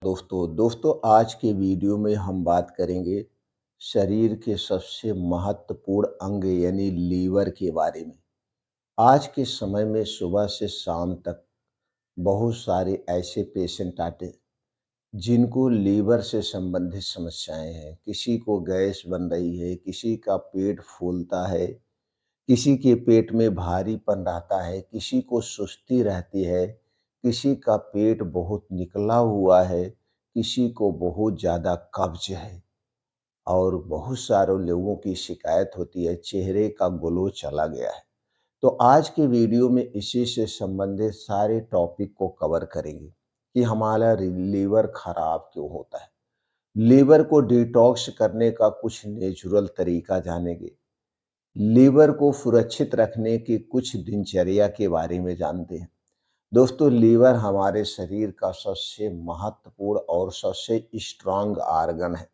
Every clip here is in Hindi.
दोस्तों आज के वीडियो में हम बात करेंगे शरीर के सबसे महत्वपूर्ण अंग यानी लीवर के बारे में। आज के समय में सुबह से शाम तक बहुत सारे ऐसे पेशेंट आते हैं जिनको लीवर से संबंधित समस्याएं हैं। किसी को गैस बन रही है, किसी का पेट फूलता है, किसी के पेट में भारीपन रहता है, किसी को सुस्ती रहती है, किसी का पेट बहुत निकला हुआ है, किसी को बहुत ज़्यादा कब्ज है और बहुत सारे लोगों की शिकायत होती है चेहरे का ग्लो चला गया है। तो आज के वीडियो में इसी से संबंधित सारे टॉपिक को कवर करेंगे कि हमारा लीवर खराब क्यों होता है। लीवर को डिटॉक्स करने का कुछ नेचुरल तरीका जानेंगे। लीवर को सुरक्षित रखने की कुछ दिनचर्या के बारे में जानते हैं। दोस्तों, लीवर हमारे शरीर का सबसे महत्वपूर्ण और सबसे स्ट्रांग आर्गन है।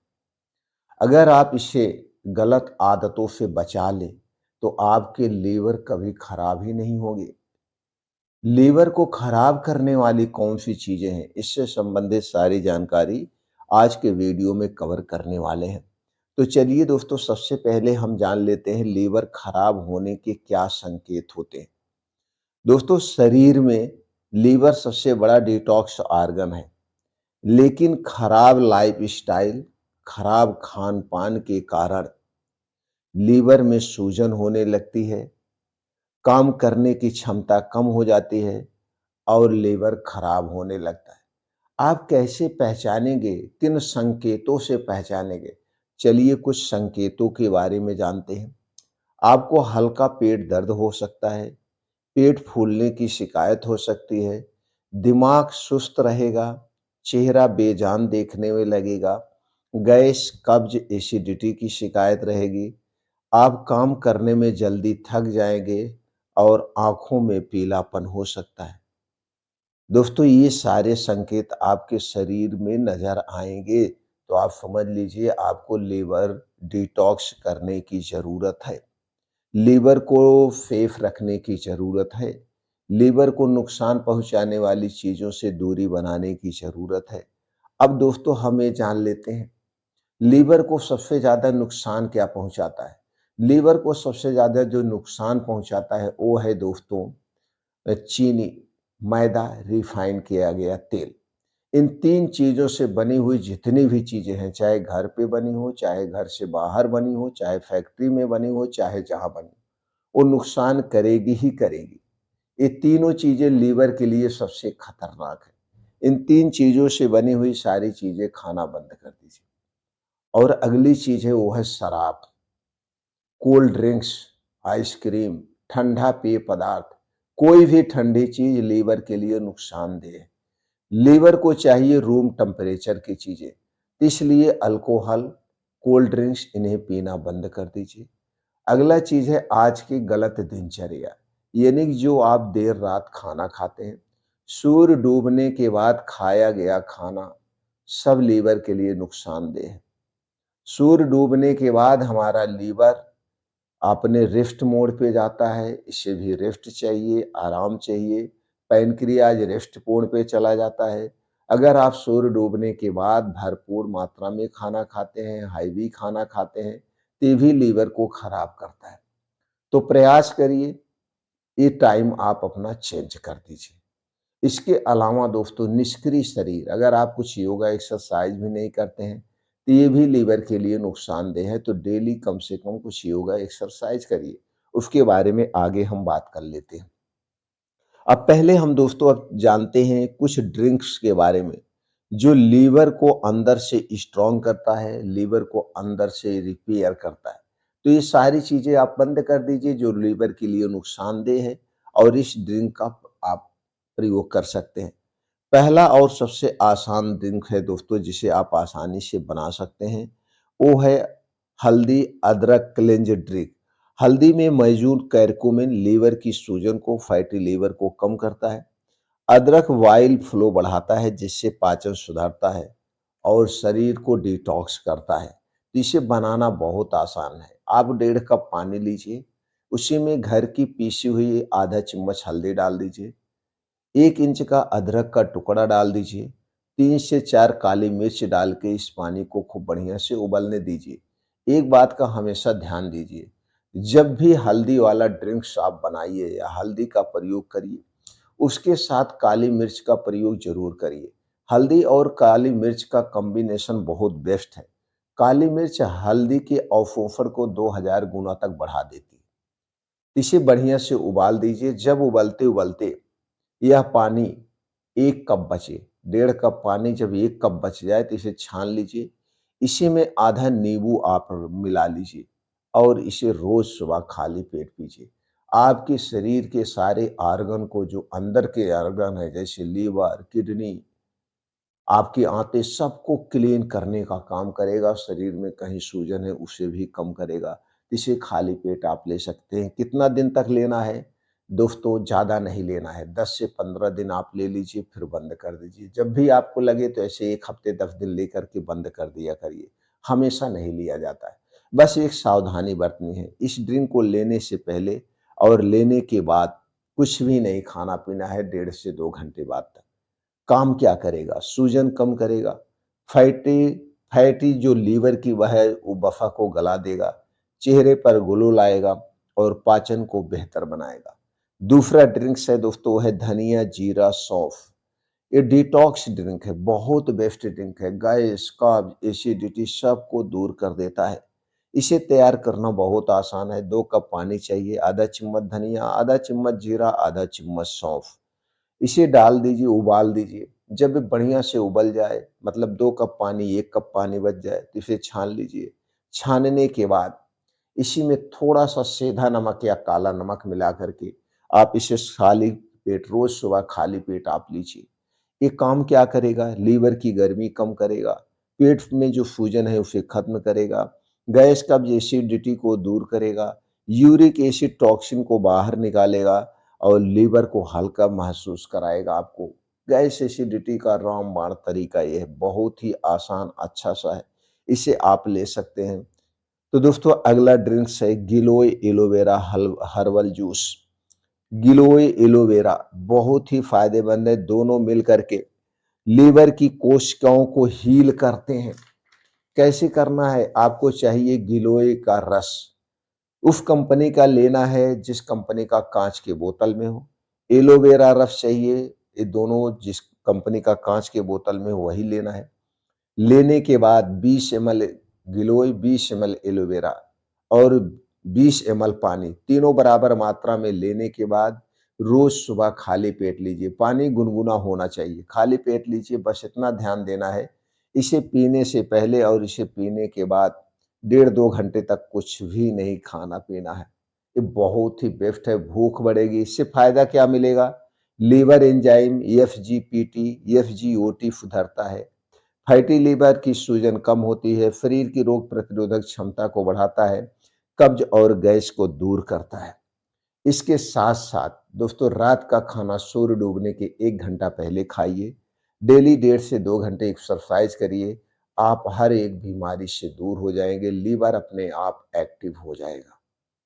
अगर आप इसे गलत आदतों से बचा लें तो आपके लीवर कभी खराब ही नहीं होंगे। लीवर को खराब करने वाली कौन सी चीजें हैं, इससे संबंधित सारी जानकारी आज के वीडियो में कवर करने वाले हैं। तो चलिए दोस्तों, सबसे पहले हम जान लेते हैं लीवर खराब होने के क्या संकेत होते हैं। दोस्तों, शरीर में लीवर सबसे बड़ा डिटॉक्स आर्गन है, लेकिन खराब लाइफस्टाइल, खराब खान पान के कारण लीवर में सूजन होने लगती है, काम करने की क्षमता कम हो जाती है और लीवर खराब होने लगता है। आप कैसे पहचानेंगे, किन संकेतों से पहचानेंगे? चलिए कुछ संकेतों के बारे में जानते हैं। आपको हल्का पेट दर्द हो सकता है, पेट फूलने की शिकायत हो सकती है, दिमाग सुस्त रहेगा, चेहरा बेजान देखने में लगेगा, गैस, कब्ज, एसिडिटी की शिकायत रहेगी, आप काम करने में जल्दी थक जाएंगे और आंखों में पीलापन हो सकता है। दोस्तों, ये सारे संकेत आपके शरीर में नजर आएंगे तो आप समझ लीजिए आपको लीवर डिटॉक्स करने की जरूरत है। लीवर को सेफ रखने की जरूरत है। लीवर को नुकसान पहुंचाने वाली चीजों से दूरी बनाने की जरूरत है। अब दोस्तों, हम ये जान लेते हैं लीवर को सबसे ज्यादा नुकसान क्या पहुंचाता है। लीवर को सबसे ज्यादा जो नुकसान पहुंचाता है वो है दोस्तों चीनी, मैदा, रिफाइन किया गया तेल। इन तीन चीजों से बनी हुई जितनी भी चीजें हैं, चाहे घर पे बनी हो, चाहे घर से बाहर बनी हो, चाहे फैक्ट्री में बनी हो, चाहे जहां बनी हो, वो नुकसान करेगी ही करेगी। ये तीनों चीजें लीवर के लिए सबसे खतरनाक है। इन तीन चीजों से बनी हुई सारी चीजें खाना बंद कर दीजिए। और अगली चीज है वो है शराब, कोल्ड ड्रिंक्स, आइसक्रीम, ठंडा पेय पदार्थ। कोई भी ठंडी चीज लीवर के लिए नुकसानदेह है। लीवर को चाहिए रूम टेम्परेचर की चीजें, इसलिए अल्कोहल, कोल्ड ड्रिंक्स इन्हें पीना बंद कर दीजिए। अगला चीज है आज की गलत दिनचर्या, यानी कि जो आप देर रात खाना खाते हैं, सूर्य डूबने के बाद खाया गया खाना सब लीवर के लिए नुकसानदेह है। सूर्य डूबने के बाद हमारा लीवर अपने रेस्ट मोड पे जाता है, इसे भी रेस्ट चाहिए, आराम चाहिए। पैनक्रियाज रेस्ट मोड पे चला जाता है। अगर आप सूर्य डूबने के बाद भरपूर मात्रा में खाना खाते हैं, हैवी खाना खाते हैं, तो ये भी लीवर को खराब करता है। तो प्रयास करिए, ये टाइम आप अपना चेंज कर दीजिए। इसके अलावा दोस्तों, निष्क्रिय शरीर, अगर आप कुछ योगा एक्सरसाइज भी नहीं करते हैं तो ये भी लीवर के लिए नुकसानदेह है। तो डेली कम से कम कुछ योगा एक्सरसाइज करिए। उसके बारे में आगे हम बात कर लेते हैं। अब पहले हम दोस्तों अब जानते हैं कुछ ड्रिंक्स के बारे में जो लीवर को अंदर से स्ट्रॉन्ग करता है, लीवर को अंदर से रिपेयर करता है। तो ये सारी चीजें आप बंद कर दीजिए जो लीवर के लिए नुकसानदेह है और इस ड्रिंक का आप प्रयोग कर सकते हैं। पहला और सबसे आसान ड्रिंक है दोस्तों जिसे आप आसानी से बना सकते हैं, वो है हल्दी अदरक क्लेंज ड्रिंक। हल्दी में मौजूद कैरकुमिन लीवर की सूजन को, फैटी लीवर को कम करता है। अदरक वाइल फ्लो बढ़ाता है जिससे पाचन सुधरता है और शरीर को डिटॉक्स करता है। इसे बनाना बहुत आसान है। आप 1.5 कप पानी लीजिए, उसी में घर की पीसी हुई आधा चम्मच हल्दी डाल दीजिए, 1 इंच का अदरक का टुकड़ा डाल दीजिए, 3 से 4 काली मिर्च डाल के इस पानी को खूब बढ़िया से उबलने दीजिए। एक बात का हमेशा ध्यान दीजिए, जब भी हल्दी वाला ड्रिंक्स आप बनाइए या हल्दी का प्रयोग करिए, उसके साथ काली मिर्च का प्रयोग ज़रूर करिए। हल्दी और काली मिर्च का कॉम्बिनेशन बहुत बेस्ट है। काली मिर्च हल्दी के अवशोषण को 2000 गुना तक बढ़ा देती है। इसे बढ़िया से उबाल दीजिए। जब उबलते-उबलते यह पानी 1 कप बचे, 1.5 कप पानी जब 1 कप बच जाए तो इसे छान लीजिए। इसी में आधा नींबू आप मिला लीजिए और इसे रोज़ सुबह खाली पेट पीजिए। आपके शरीर के सारे ऑर्गन को, जो अंदर के ऑर्गन है जैसे लीवर, किडनी, आपकी आंतें, सबको क्लीन करने का काम करेगा। शरीर में कहीं सूजन है उसे भी कम करेगा। इसे खाली पेट आप ले सकते हैं। कितना दिन तक लेना है? दोस्तों ज़्यादा नहीं लेना है। 10 से 15 दिन आप ले लीजिए फिर बंद कर दीजिए। जब भी आपको लगे तो ऐसे 1 हफ्ते 10 दिन लेकर के बंद कर दिया करिए। हमेशा नहीं लिया जाता है। बस एक सावधानी बरतनी है। इस ड्रिंक को लेने से पहले और लेने के बाद कुछ भी नहीं खाना-पीना है 1.5 से 2 घंटे बाद तक। काम क्या करेगा? सूजन कम करेगा, फैटी फैटी जो लीवर की वह है वो वसा को गला देगा, चेहरे पर ग्लो लाएगा और पाचन को बेहतर बनाएगा। दूसरा ड्रिंक्स है दोस्तों, वो है धनिया, जीरा, सौंफ। ये डिटॉक्स ड्रिंक है, बहुत बेस्ट ड्रिंक है। गैस, कब्ज, एसिडिटी सबको दूर कर देता है। इसे तैयार करना बहुत आसान है। 2 कप पानी चाहिए, आधा चम्मच धनिया, आधा चम्मच जीरा, आधा चम्मच सौंफ। इसे डाल दीजिए, उबाल दीजिए। जब ये बढ़िया से उबल जाए, मतलब 2 कप पानी, 1 कप पानी बच जाए, तो इसे छान लीजिए। छानने के बाद इसी में थोड़ा-सा सेंधा नमक या काला नमक मिला कर के आप इसे खाली पेट, रोज़ सुबह खाली पेट आप लीजिए। ये काम क्या करेगा? लीवर की गर्मी कम करेगा, पेट में जो सूजन है उसे खत्म करेगा, गैस, कब्ज, एसिडिटी को दूर करेगा, यूरिक एसिड टॉक्सिन को बाहर निकालेगा और लीवर को हल्का महसूस कराएगा आपको। गैस एसिडिटी का रामबाण तरीका ये है, बहुत ही आसान अच्छा-सा है, इसे आप ले सकते हैं। तो दोस्तों अगला ड्रिंक्स है गिलोय एलोवेरा हर्बल जूस। गिलोय एलोवेरा बहुत ही फायदेमंद है, दोनों मिल करके लीवर की कोशिकाओं को हील करते हैं। कैसे करना है? आपको चाहिए गिलोय का रस, उस कंपनी का लेना है जिस कंपनी का कांच के बोतल में हो। एलोवेरा रस चाहिए, ये दोनों जिस कंपनी का कांच के बोतल में हो वही लेना है। लेने के बाद 20 एमएल गिलोय, 20 एमएल एलोवेरा और 20 एमएल पानी, तीनों बराबर मात्रा में लेने के बाद रोज सुबह खाली पेट लीजिए। पानी गुनगुना होना चाहिए, खाली पेट लीजिए। बस इतना ध्यान देना है, इसे पीने से पहले और इसे पीने के बाद 1.5-2 घंटे तक कुछ भी नहीं खाना पीना है। ये बहुत ही बेस्ट है, भूख बढ़ेगी। इससे फायदा क्या मिलेगा? लीवर एंजाइम एफजीपीटी, एफजीओटी सुधरता है। फैटी लीवर की सूजन कम होती है, शरीर की रोग प्रतिरोधक क्षमता को बढ़ाता है, कब्ज और गैस को दूर करता है। इसके साथ-साथ दोस्तों रात का खाना सूर्य डूबने के 1 घंटा पहले खाइए। डेली 1.5 से 2 घंटे एक्सरसाइज करिए। आप हर एक बीमारी से दूर हो जाएँगे, लीवर अपने आप एक्टिव हो जाएगा।